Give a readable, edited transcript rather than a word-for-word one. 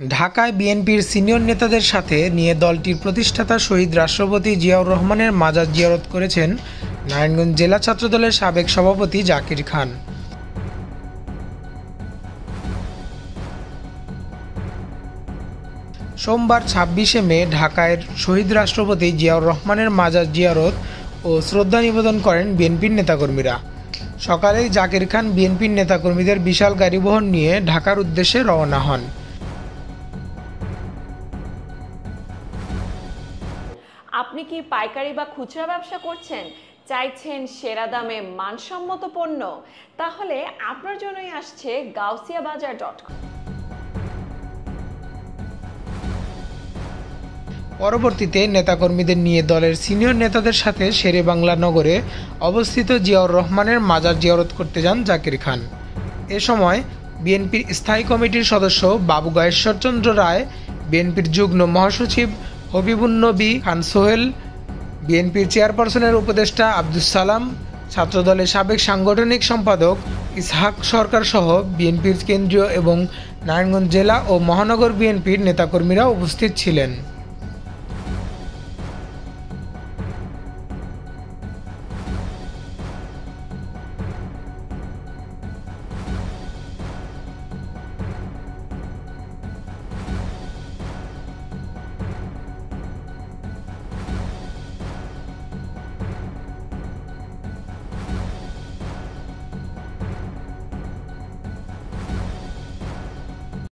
ঢাকায় বিএনপির সিনিয়র নেতাদের সাথে নিয়ে দলটির প্রতিষ্ঠাতা শহীদ রাষ্ট্রপতি জিয়াউর রহমানের মাজার জিয়ারত করেছেন নারায়ণগঞ্জ জেলা ছাত্রদলের সাবেক সভাপতি জাকির খান। সোমবার ২৬শে মে ঢাকায় শহীদ রাষ্ট্রপতি জিয়াউর রহমানের মাজার জিয়ারত ও শ্রদ্ধা নিবেদন করেন বিএনপির নেতাকর্মীরা। সকালেই জাকির খান বিএনপির নেতাকর্মীদের বিশাল গাড়িবহর নিয়ে ঢাকার উদ্দেশ্যে রওনা হন। আপনি কি পাইকারি বা খুচরা ব্যবসা করছেন, চাইছেন সেরা দামে মানসম্মত পণ্য? তাহলে আপনার জন্যই আসছে gaussia-bazar.com। পরবর্তীতে নেতাকর্মীদের নিয়ে দলের সিনিয়র নেতাদের সাথে শেরেবাংলা নগরে অবস্থিত জিয়াউর রহমানের মাজার জিয়ারত করতে যান জাকির খান। এ সময় বিএনপির স্থায়ী কমিটির সদস্য বাবু গায়েশ্বরচন্দ্র রায়, বিএনপির যুগ্ম মহাসচিব হবিবুন্নবী খান সোহেল, বিএনপির চেয়ারপারসনের উপদেষ্টা আব্দুস সালাম, ছাত্রদলের সাবেক সাংগঠনিক সম্পাদক ইসহাক সরকার সহ বিএনপির কেন্দ্রীয় এবং নারায়ণগঞ্জ জেলা ও মহানগর বিএনপির নেতাকর্মীরা উপস্থিত ছিলেন।